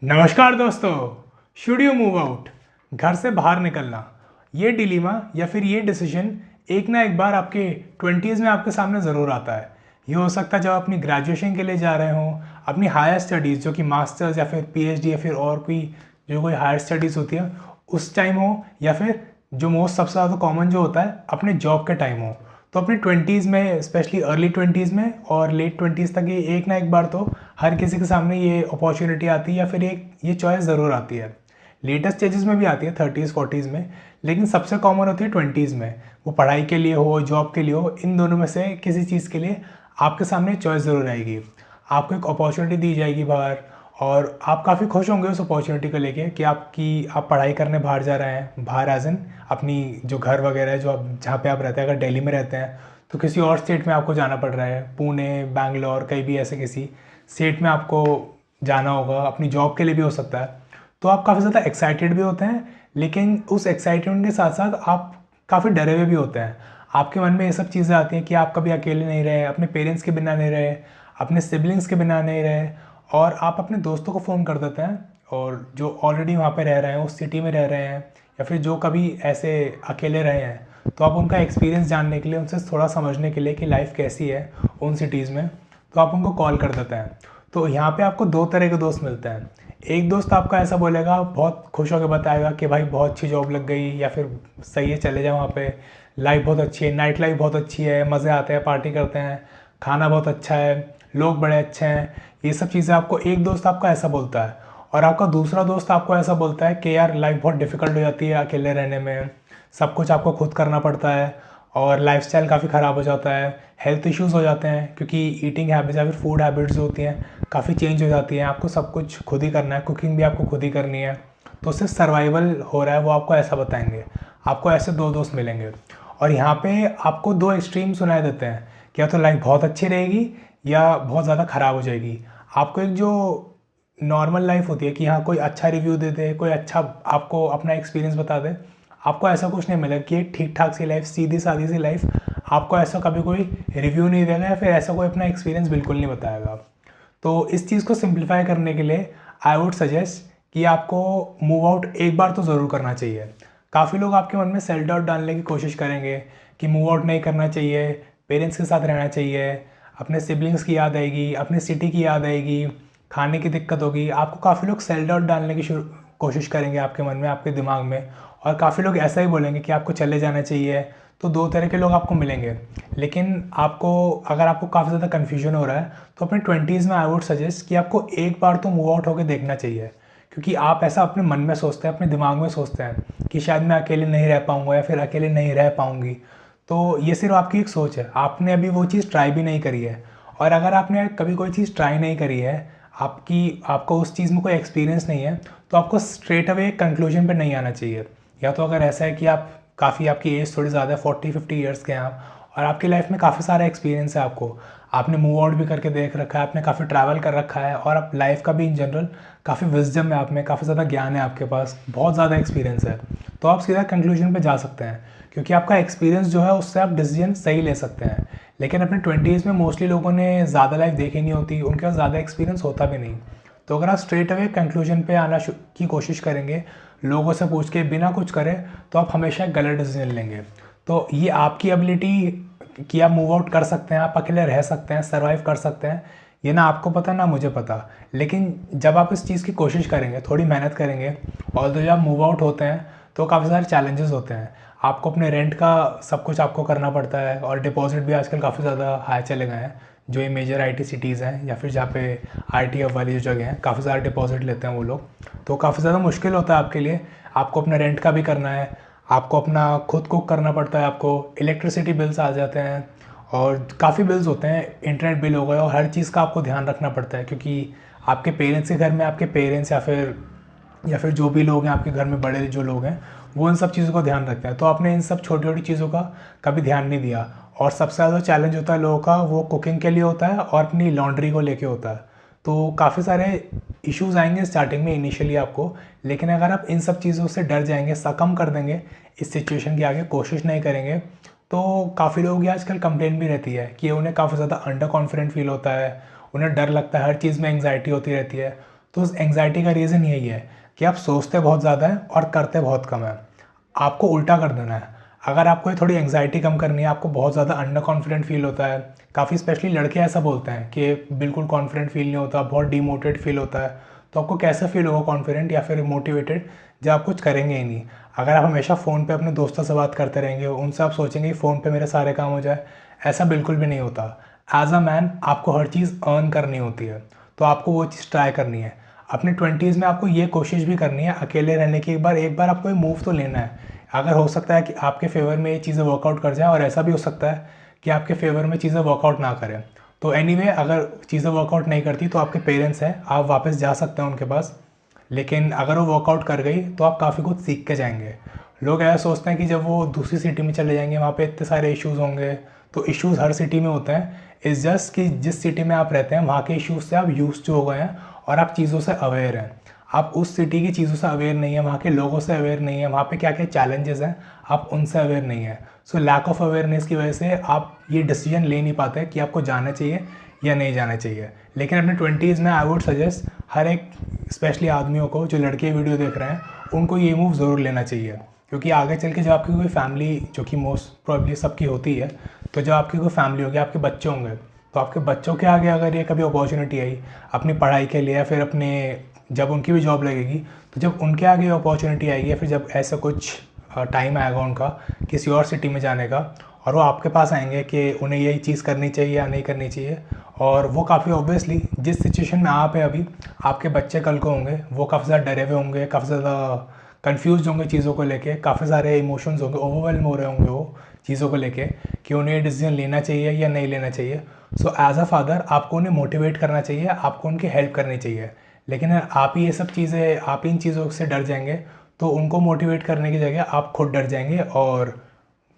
नमस्कार दोस्तों। Should you move out? घर से बाहर निकलना, ये डिलीमा या फिर ये डिसीजन एक ना एक बार आपके 20s में आपके सामने ज़रूर आता है। ये हो सकता है जब अपनी ग्रेजुएशन के लिए जा रहे हों, अपनी हायर स्टडीज़ जो कि मास्टर्स या फिर पीएचडी या फिर और कोई जो कोई हायर स्टडीज़ होती है उस टाइम हो, या फिर जो मोस्ट सबसे ज़्यादा कॉमन जो होता है अपने जॉब के टाइम हो। तो अपनी 20s में, स्पेशली अर्ली 20s में और लेट 20s तक, ये एक ना एक बार तो हर किसी के सामने ये अपॉर्चुनिटी आती है या फिर एक ये चॉइस ज़रूर आती है। लेटेस्ट स्टेजेस में भी आती है 30s 40s में, लेकिन सबसे कॉमन होती है 20s में। वो पढ़ाई के लिए हो, जॉब के लिए हो, इन दोनों में से किसी चीज़ के लिए आपके सामने चॉइस ज़रूर आएगी। आपको एक अपॉर्चुनिटी दी जाएगी बाहर, और आप काफ़ी खुश होंगे उस अपॉर्चुनिटी को लेके कि आप पढ़ाई करने बाहर जा रहे हैं। बाहर एज इन अपनी जो घर वगैरह है, जो आप जहाँ पे आप रहते हैं, अगर दिल्ली में रहते हैं तो किसी और स्टेट में आपको जाना पड़ रहा है, पुणे, बैंगलोर, कहीं भी ऐसे किसी स्टेट में आपको जाना होगा, अपनी जॉब के लिए भी हो सकता है। तो आप काफ़ी ज़्यादा एक्साइटेड भी होते हैं, लेकिन उस एक्साइटमेंट के साथ साथ आप काफ़ी डरे हुए भी होते हैं। आपके मन में ये सब चीज़ें आती हैं कि आप कभी अकेले नहीं रहे, अपने पेरेंट्स के बिना नहीं रहे, अपने सिबलिंग्स के बिना नहीं रहे, और आप अपने दोस्तों को फ़ोन कर देते हैं और जो ऑलरेडी वहाँ पे रह रहे हैं, उस सिटी में रह रहे हैं, या फिर जो कभी ऐसे अकेले रहे हैं, तो आप उनका एक्सपीरियंस जानने के लिए, उनसे थोड़ा समझने के लिए कि लाइफ कैसी है उन सिटीज़ में, तो आप उनको कॉल कर देते हैं। तो यहाँ पे आपको दो तरह के दोस्त मिलते हैं। एक दोस्त आपका ऐसा बोलेगा, बहुत खुश होकर बताएगा कि भाई बहुत अच्छी जॉब लग गई, या फिर सही है चले जाओ वहाँ पे, लाइफ बहुत अच्छी है, नाइट लाइफ बहुत अच्छी है, मज़े आते हैं, पार्टी करते हैं, खाना बहुत अच्छा है, लोग बड़े अच्छे हैं। ये सब चीज़ें आपको एक दोस्त आपका ऐसा बोलता है। और आपका दूसरा दोस्त आपको ऐसा बोलता है कि यार लाइफ बहुत डिफ़िकल्ट हो जाती है अकेले रहने में, सब कुछ आपको खुद करना पड़ता है, और लाइफस्टाइल काफ़ी ख़राब हो जाता है, हेल्थ इश्यूज़ हो जाते हैं क्योंकि ईटिंग हैबिट्स या फिर फूड हैबिट्स जो होती हैं काफ़ी चेंज हो जाती हैं, आपको सब कुछ खुद ही करना है, कुकिंग भी आपको खुद ही करनी है, तो सिर्फ सर्वाइवल हो रहा है, वो आपको ऐसा बताएंगे। आपको ऐसे दो दोस्त मिलेंगे, और यहाँ पे आपको दो एक्सट्रीम सुनाई देते हैं कि या तो लाइफ बहुत अच्छी रहेगी या बहुत ज़्यादा ख़राब हो जाएगी। आपको एक जो नॉर्मल लाइफ होती है कि हाँ कोई अच्छा रिव्यू दे दे, कोई अच्छा आपको अपना एक्सपीरियंस बता दे, आपको ऐसा कुछ नहीं मिलेगा कि एक ठीक ठाक सी लाइफ, सीधी सादी सी लाइफ, आपको ऐसा कभी कोई रिव्यू नहीं देगा या फिर ऐसा कोई अपना एक्सपीरियंस बिल्कुल नहीं बताएगा। तो इस चीज़ को सिंप्लीफाई करने के लिए आई वुड सजेस्ट कि आपको मूव आउट एक बार तो ज़रूर करना चाहिए। काफ़ी लोग आपके मन में सेल्फ डाउट डालने की कोशिश करेंगे कि मूव आउट नहीं करना चाहिए, पेरेंट्स के साथ रहना चाहिए, अपने सिबलिंग्स की याद आएगी, अपनी सिटी की याद आएगी, खाने की दिक्कत होगी। आपको काफ़ी लोग सेल्फ डाउट डालने की कोशिश करेंगे आपके मन में, आपके दिमाग में, और काफ़ी लोग ऐसा ही बोलेंगे कि आपको चले जाना चाहिए। तो दो तरह के लोग आपको मिलेंगे। लेकिन अगर आपको काफ़ी ज़्यादा कन्फ्यूजन हो रहा है तो अपने 20s में आई वुड सजेस्ट कि आपको एक बार तो मूव आउट होकर देखना चाहिए, क्योंकि आप ऐसा अपने मन में सोचते हैं, अपने दिमाग में सोचते हैं कि शायद मैं अकेले नहीं रह पाऊँगा या फिर अकेले नहीं रह पाऊँगी। तो ये सिर्फ आपकी एक सोच है, आपने अभी वो चीज़ ट्राई भी नहीं करी है। और अगर आपने कभी कोई चीज़ ट्राई नहीं करी है, आपको उस चीज़ में कोई एक्सपीरियंस नहीं है, तो आपको स्ट्रेट अवे कंक्लूजन पे नहीं आना चाहिए। या तो अगर ऐसा है कि आपकी एज थोड़ी ज़्यादा है, 40-50 ईयर्स के हैं आप, और आपकी लाइफ में काफ़ी सारा एक्सपीरियंस है, आपने मूव आउट भी करके देख रखा है, आपने काफ़ी ट्रैवल कर रखा है, और आप लाइफ का भी इन जनरल काफ़ी विजडम है आप में, काफ़ी ज़्यादा ज्ञान है आपके पास, बहुत ज़्यादा एक्सपीरियंस है, तो आप सीधा कंक्लूजन पे जा सकते हैं, क्योंकि आपका एक्सपीरियंस जो है उससे आप डिसीजन सही ले सकते हैं। लेकिन अपने 20s में मोस्टली लोगों ने ज़्यादा लाइफ देखी नहीं होती, उनके पास ज़्यादा एक्सपीरियंस होता भी नहीं। तो अगर आप स्ट्रेट अवे कंक्लूजन पे आना की कोशिश करेंगे, लोगों से पूछ के बिना कुछ करे, तो आप हमेशा एक गलत डिसीजन लेंगे। तो ये आपकी एबिलिटी कि आप मूव आउट कर सकते हैं, आप अकेले रह सकते हैं, सर्वाइव कर सकते हैं, ये ना आपको पता ना मुझे पता। लेकिन जब आप इस चीज़ की कोशिश करेंगे, थोड़ी मेहनत करेंगे, और जब आप मूव आउट होते हैं तो काफ़ी सारे चैलेंजेस होते हैं। आपको अपने रेंट का सब कुछ आपको करना पड़ता है, और डिपॉजिट भी आजकल काफ़ी ज़्यादा हाई चले गए हैं। जो ये मेजर आईटी सिटीज़ हैं या फिर जहाँ पे आईटी हब वाली जो जगह हैं, काफ़ी ज़्यादा डिपॉजिट लेते हैं वो लोग, तो काफ़ी ज़्यादा मुश्किल होता है आपके लिए। आपको अपना रेंट का भी करना है, आपको अपना खुद कुक करना पड़ता है, आपको इलेक्ट्रिसिटी बिल्स आ जाते हैं, और काफ़ी बिल्स होते हैं, इंटरनेट बिल हो गए, और हर चीज़ का आपको ध्यान रखना पड़ता है, क्योंकि आपके पेरेंट्स के घर में आपके पेरेंट्स या फिर जो भी लोग हैं आपके घर में, बड़े जो लोग हैं, वो इन सब चीज़ों का ध्यान रखते हैं। तो आपने इन सब छोटी छोटी चीज़ों का कभी ध्यान नहीं दिया। और सबसे ज़्यादा चैलेंज होता है लोगों का, वो कुकिंग के लिए होता है और अपनी लॉन्ड्री को लेके होता है। तो काफ़ी सारे इश्यूज़ आएंगे स्टार्टिंग में इनिशियली आपको, लेकिन अगर आप इन सब चीज़ों से डर जाएंगे, सकम कर देंगे इस सिचुएशन के आगे, कोशिश नहीं करेंगे, तो काफ़ी लोगों की आजकल कंप्लेन भी रहती है कि उन्हें काफ़ी ज़्यादा अंडर कॉन्फिडेंट फील होता है, उन्हें डर लगता है, हर चीज़ में एंग्जाइटी होती रहती है। तो उस एंग्जाइटी का रीज़न यही है कि आप सोचते बहुत ज़्यादा है और करते बहुत कम है। आपको उल्टा कर देना है। अगर आपको ये थोड़ी एंग्जाइटी कम करनी है, आपको बहुत ज़्यादा अंडर कॉन्फिडेंट फील होता है, काफ़ी स्पेशली लड़के ऐसा बोलते हैं कि बिल्कुल कॉन्फिडेंट फील नहीं होता, बहुत डिमोटिवेट फील होता है, तो आपको कैसे फील होगा कॉन्फिडेंट या फिर मोटिवेटेड जब आप कुछ करेंगे ही नहीं। अगर आप हमेशा फ़ोन पे अपने दोस्तों से बात करते रहेंगे, उनसे आप सोचेंगे कि फ़ोन पे मेरे सारे काम हो जाए, ऐसा बिल्कुल भी नहीं होता। एज अ मैन आपको हर चीज़ अर्न करनी होती है, तो आपको वो चीज़ ट्राई करनी है। अपने 20s में आपको ये कोशिश भी करनी है अकेले रहने की, एक बार आपको ये मूव तो लेना है। अगर हो सकता है कि आपके फेवर में ये चीज़ें वर्कआउट कर जाए, और ऐसा भी हो सकता है कि आपके फेवर में चीज़ें वर्कआउट ना करें। तो एनीवे अगर चीज़ें वर्कआउट नहीं करती तो आपके पेरेंट्स हैं, आप वापस जा सकते हैं उनके पास, लेकिन अगर वो वर्कआउट कर गई तो आप काफ़ी कुछ सीख के जाएंगे। लोग ऐसा सोचते हैं कि जब वो दूसरी सिटी में चले जाएंगे वहाँ पे इतने सारे इश्यूज़ होंगे, तो इश्यूज़ हर सिटी में होते हैं। इस जस्ट कि जिस सिटी में आप रहते हैं वहाँ के इश्यूज़ से आप यूज़ टू हो गए हैं और आप चीज़ों से अवेयर हैं। आप उस सिटी की चीज़ों से अवेयर नहीं है, वहाँ के लोगों से अवेयर नहीं है, वहाँ पे क्या क्या चैलेंजेस हैं आप उनसे अवेयर नहीं है। सो लैक ऑफ अवेयरनेस की वजह से आप ये डिसीजन ले नहीं पाते कि आपको जाना चाहिए या नहीं जाना चाहिए। लेकिन अपने 20s में आई वुड सजेस्ट हर एक स्पेशली आदमियों को, जो लड़के वीडियो देख रहे हैं, उनको ये मूव ज़रूर लेना चाहिए। क्योंकि आगे चल के जब आपकी कोई फैमिली, जो कि मोस्ट प्रॉब्ली सबकी होती है, तो जब आपकी कोई फैमिली होगी, आपके बच्चे होंगे, तो आपके बच्चों के आगे अगर ये कभी अपॉर्चुनिटी आई अपनी पढ़ाई के लिए या फिर अपने जब उनकी भी जॉब लगेगी, तो जब उनके आगे अपॉर्चुनिटी आएगी या फिर जब ऐसा कुछ टाइम आएगा उनका किसी और सिटी में जाने का, और वो आपके पास आएंगे कि उन्हें यही चीज़ करनी चाहिए या नहीं करनी चाहिए, और वो काफ़ी ऑब्वियसली जिस सिचुएशन में आप हैं अभी, आपके बच्चे कल को होंगे, वो काफ़ी ज़्यादा डरे हुए होंगे, काफ़ी ज़्यादा कन्फ्यूज़ होंगे चीज़ों को लेके, काफ़ी सारे इमोशंस होंगे, ओवरवेलम हो रहे होंगे वो चीज़ों को लेके कि उन्हें ये डिसीजन लेना चाहिए या नहीं लेना चाहिए। सो एज अ फादर आपको उन्हें मोटिवेट करना चाहिए, आपको उनकी हेल्प करनी चाहिए। लेकिन आप ही ये सब चीज़ें, आप इन चीज़ों से डर जाएंगे तो उनको मोटिवेट करने की जगह आप खुद डर जाएंगे, और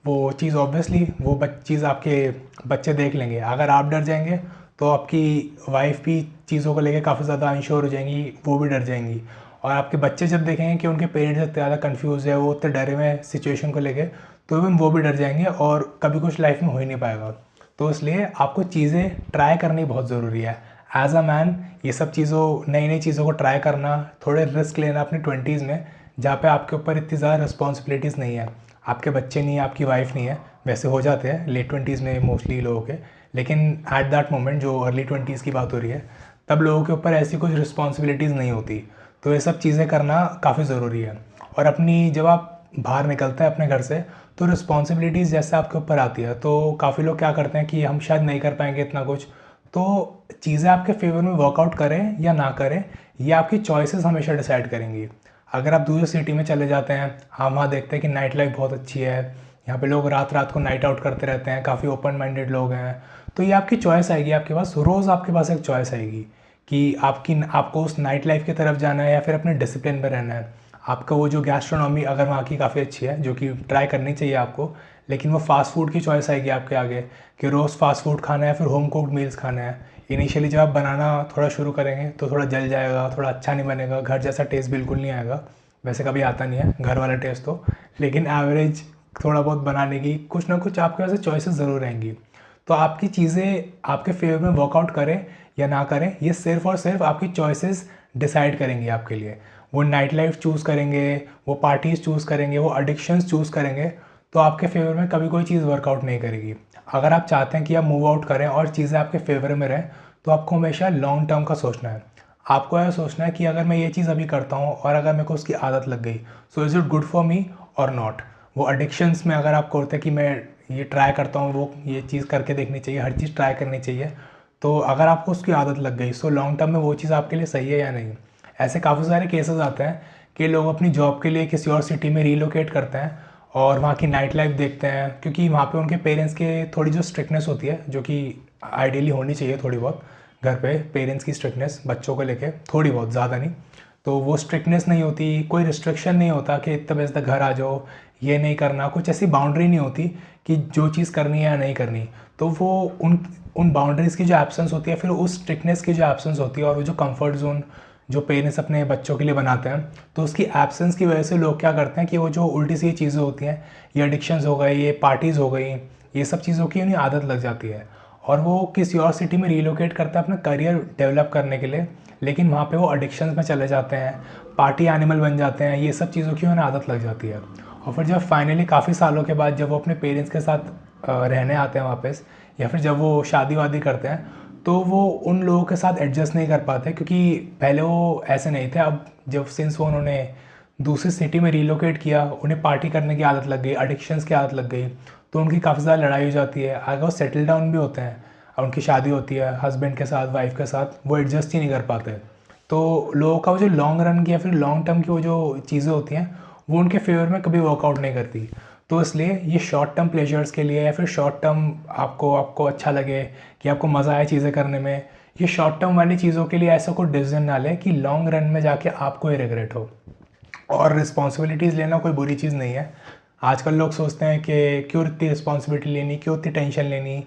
वो चीज़ ऑब्वियसली वो चीज़ आपके बच्चे देख लेंगे। अगर आप डर जाएंगे तो आपकी वाइफ भी चीज़ों को लेके काफ़ी ज़्यादा अनश्योर हो जाएंगी, वो भी डर जाएंगी, और आपके बच्चे जब देखेंगे कि उनके पेरेंट्स इतने ज़्यादा कन्फ्यूज़ है, वो इतने डरे हुए हैं सिचुएशन को लेके, तो इवन वो भी डर जाएंगे और कभी कुछ लाइफ में हो ही नहीं पाएगा। तो इसलिए आपको चीज़ें ट्राई करनी बहुत ज़रूरी है। एज अ मैन ये सब चीज़ों, नई नई चीज़ों को ट्राई करना, थोड़े रिस्क लेना अपने 20s में, जहाँ पे आपके ऊपर इतनी ज़्यादा रिस्पॉन्सिबिलिटीज़ नहीं है, आपके बच्चे नहीं है, आपकी वाइफ नहीं है। वैसे हो जाते हैं लेट 20s में मोस्टली लोगों के, लेकिन एट दैट मोमेंट जो अर्ली 20s की बात हो रही है, तब लोगों के ऊपर ऐसी कुछ रिस्पॉन्सिबिलिटीज़ नहीं होती। तो ये सब चीज़ें करना काफ़ी ज़रूरी है। और अपनी जब आप बाहर निकलते हैं अपने घर से, तो रिस्पॉन्सिबिलिटीज़ जैसे आपके ऊपर आती है, तो काफ़ी लोग क्या करते हैं कि हम शायद नहीं कर पाएंगे इतना कुछ। तो चीज़ें आपके फेवर में वर्कआउट करें या ना करें, ये आपकी चॉइसेस हमेशा डिसाइड करेंगी। अगर आप दूसरी सिटी में चले जाते हैं, हम वहाँ देखते हैं कि नाइट लाइफ बहुत अच्छी है, यहाँ पे लोग रात रात को नाइट आउट करते रहते हैं, काफ़ी ओपन माइंडेड लोग हैं, तो ये आपकी चॉइस आएगी आपके पास, रोज़ आपके पास एक चॉइस आएगी कि आपको उस नाइट लाइफ की तरफ जाना है या फिर अपने डिसिप्लिन में रहना है। आपका वो जो गैस्ट्रोनॉमी अगर वहाँ की काफ़ी अच्छी है, जो कि ट्राई करनी चाहिए आपको, लेकिन वो फास्ट फूड की चॉइस आएगी आपके आगे कि रोज़ फास्ट फूड खाना है फिर होम कुक्ड मील्स खाना है। इनिशियली जब आप बनाना थोड़ा शुरू करेंगे तो थोड़ा जल जाएगा, थोड़ा अच्छा नहीं बनेगा, घर जैसा टेस्ट बिल्कुल नहीं आएगा, वैसे कभी आता नहीं है घर वाला टेस्ट तो, लेकिन एवरेज थोड़ा बहुत बनाने की कुछ ना कुछ आपके पास चॉइसेस ज़रूर रहेंगी। तो आपकी चीज़ें आपके फेवर में वर्कआउट करें या ना करें, ये सिर्फ और सिर्फ आपकी चॉइसेस डिसाइड करेंगे आपके लिए। वो नाइट लाइफ चूज़ करेंगे, वो पार्टीज़ चूज़ करेंगे, वो एडिक्शंस चूज़ करेंगे, तो आपके फेवर में कभी कोई चीज़ वर्कआउट नहीं करेगी। अगर आप चाहते हैं कि आप मूव आउट करें और चीज़ें आपके फेवर में रहें, तो आपको हमेशा लॉन्ग टर्म का सोचना है। आपको यह सोचना है कि अगर मैं ये चीज़ अभी करता हूँ और अगर मेरे को उसकी आदत लग गई, so is it good for me और नॉट। वो एडिक्शंस में अगर आप करते हैं कि मैं ये ट्राई करता हूँ, वो ये चीज़ करके देखनी चाहिए, हर चीज़ ट्राई करनी चाहिए, तो अगर आपको उसकी आदत लग गई, सो लॉन्ग टर्म में वो चीज़ आपके लिए सही है या नहीं। ऐसे काफ़ी सारे केसेस आते हैं कि लोग अपनी जॉब के लिए किसी और सिटी में रीलोकेट करते हैं और वहाँ की नाइट लाइफ देखते हैं, क्योंकि वहाँ पे उनके पेरेंट्स के थोड़ी जो स्ट्रिक्टनेस होती है, जो कि आइडियली होनी चाहिए थोड़ी बहुत, घर पे पेरेंट्स की स्ट्रिक्टनेस बच्चों को लेके थोड़ी बहुत, ज़्यादा नहीं, तो वो स्ट्रिक्टनेस नहीं होती, कोई रिस्ट्रिक्शन नहीं होता कि इतने बजे तक घर आ जाओ, ये नहीं करना, कुछ ऐसी बाउंड्री नहीं होती कि जो चीज़ करनी है या नहीं करनी। तो वो उन बाउंड्रीज़ की जो एब्सेंस होती है, फिर उस स्ट्रिक्टनेस की जो एब्सेंस होती है, और वो जो कंफर्ट जोन जो पेरेंट्स अपने बच्चों के लिए बनाते हैं, तो उसकी एब्सेंस की वजह से लोग क्या करते हैं कि वो जो उल्टी सी चीज़ें होती हैं, ये एडिक्शंस हो गई, ये पार्टीज़ हो गई, ये सब चीज़ों की उन्हें आदत लग जाती है। और वो किसी और सिटी में रीलोकेट करता है अपना करियर डेवलप करने के लिए, लेकिन वहाँ पे वो एडिक्शंस में चले जाते हैं, पार्टी एनिमल बन जाते हैं, ये सब चीज़ों की उन्हें आदत लग जाती है। और फिर जब फाइनली काफ़ी सालों के बाद जब वो अपने पेरेंट्स के साथ रहने आते हैं वापस, या फिर जब वो शादी वादी करते हैं, तो वो उन लोगों के साथ एडजस्ट नहीं कर पाते, क्योंकि पहले वो ऐसे नहीं थे। अब जब सिंस वो उन्होंने दूसरी सिटी में रीलोकेट किया, उन्हें पार्टी करने की आदत लग गई, एडिक्शंस की आदत लग गई, तो उनकी काफ़ी ज़्यादा लड़ाई हो जाती है। अगर वो सेटल डाउन भी होते हैं और उनकी शादी होती है हस्बैंड के साथ, वाइफ के साथ, वो एडजस्ट ही नहीं कर पाते। तो लोगों का वो जो लॉन्ग रन की या फिर लॉन्ग टर्म की वो जो चीज़ें होती हैं, वो उनके फेवर में कभी वर्कआउट नहीं करती। तो इसलिए ये शॉर्ट टर्म प्लेजर्स के लिए या फिर शॉर्ट टर्म आपको अच्छा लगे कि आपको मज़ा आए चीज़ें करने में, ये शॉर्ट टर्म वाली चीज़ों के लिए ऐसा कोई डिसीजन ना लें कि लॉन्ग रन में जाके आपको ही रिग्रेट हो। और रिस्पॉन्सिबिलिटीज़ लेना कोई बुरी चीज़ नहीं है। आजकल लोग सोचते हैं कि क्यों इतनी रिस्पॉन्सिबिलिटी लेनी, क्यों इतनी टेंशन लेनी।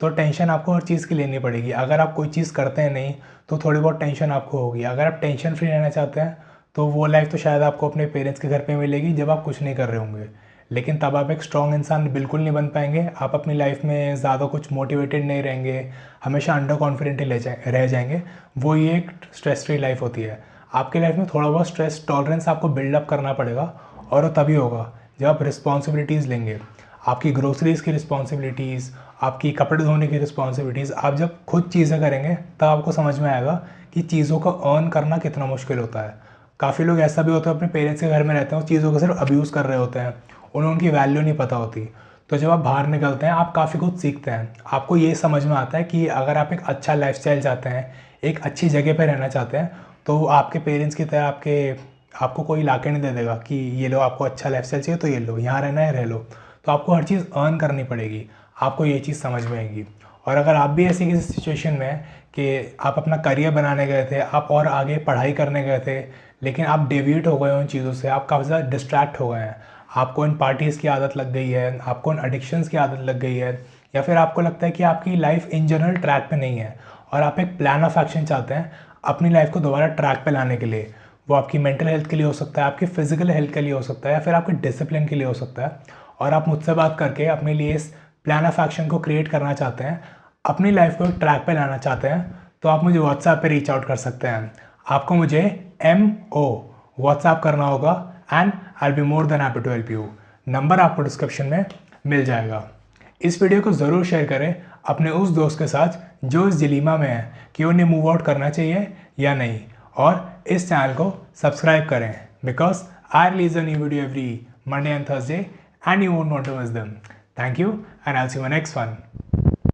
तो टेंशन आपको हर चीज़ की लेनी पड़ेगी। अगर आप कोई चीज़ करते हैं नहीं, तो थोड़ी बहुत टेंशन आपको होगी। अगर आप टेंशन फ्री रहना चाहते हैं, तो वो लाइफ तो शायद आपको अपने पेरेंट्स के घर पे मिलेगी जब आप कुछ नहीं कर रहे होंगे, लेकिन तब आप एक स्ट्रॉन्ग इंसान बिल्कुल नहीं बन पाएंगे। आप अपनी लाइफ में ज़्यादा कुछ मोटिवेटेड नहीं रहेंगे, हमेशा अंडर कॉन्फिडेंट ही रह जाएंगे। वो ये एक स्ट्रेस फ्री लाइफ होती है। आपकी लाइफ में थोड़ा बहुत स्ट्रेस टॉलरेंस आपको बिल्डअप करना पड़ेगा, और वो तभी होगा जब आप रिस्पॉन्सिबिलिटीज़ लेंगे। आपकी ग्रोसरीज़ की रिस्पॉन्सिबिलिटीज़, आपकी कपड़े धोने की रिस्पॉन्सिबिलिटीज़, आप जब खुद चीज़ें करेंगे तब आपको समझ में आएगा कि चीज़ों को अर्न करना कितना मुश्किल होता है। काफ़ी लोग ऐसा भी होता है अपने पेरेंट्स के घर में रहते हैं, उस चीज़ों को सिर्फ अब्यूज़ कर रहे होते हैं, उन्हें उनकी वैल्यू नहीं पता होती। तो जब आप बाहर निकलते हैं, आप काफ़ी कुछ सीखते हैं। आपको ये समझ में आता है कि अगर आप एक अच्छा लाइफस्टाइल चाहते हैं, एक अच्छी जगह पर रहना चाहते हैं, तो आपके पेरेंट्स की तरह आपको कोई लाके नहीं दे देगा कि ये लो, आपको अच्छा लाइफस्टाइल चाहिए तो ये लो, यहाँ रहना है रह लो। तो आपको हर चीज़ अर्न करनी पड़ेगी। आपको ये चीज़ समझ में आएगी। और अगर आप भी ऐसी किसी सिचुएशन में हैं कि आप अपना करियर बनाने गए थे, आप और आगे पढ़ाई करने गए थे, लेकिन आप डेविएट हो गए हो उन चीज़ों से, आप काफ़ी ज़्यादा डिस्ट्रैक्ट हो गए हैं, आपको इन पार्टीज़ की आदत लग गई है, आपको इन एडिक्शंस की आदत लग गई है, या फिर आपको लगता है कि आपकी लाइफ इन जनरल ट्रैक पे नहीं है, और आप एक प्लान ऑफ एक्शन चाहते हैं अपनी लाइफ को दोबारा ट्रैक पे लाने के लिए। वो आपकी मेंटल हेल्थ के लिए हो सकता है, आपकी फिजिकल हेल्थ के लिए हो सकता है, या फिर आपके डिसिप्लिन के लिए हो सकता है। और आप मुझसे बात करके अपने लिए इस प्लान ऑफ एक्शन को क्रिएट करना चाहते हैं, अपनी लाइफ को एक ट्रैक पे लाना चाहते हैं, तो आप मुझे व्हाट्सएप पे रीच आउट कर सकते हैं। आपको मुझे MO व्हाट्सएप करना होगा, and I will be more than happy to help you. Number आपको डिस्क्रिप्शन में मिल जाएगा। इस वीडियो को ज़रूर शेयर करें अपने उस दोस्त के साथ जो इस डिलीमा में है कि उन्हें मूव आउट करना चाहिए या नहीं, और इस चैनल को सब्सक्राइब करें, because I release a new video every Monday and Thursday, and you won't want to miss them. Thank you, and I'll see you in the next one.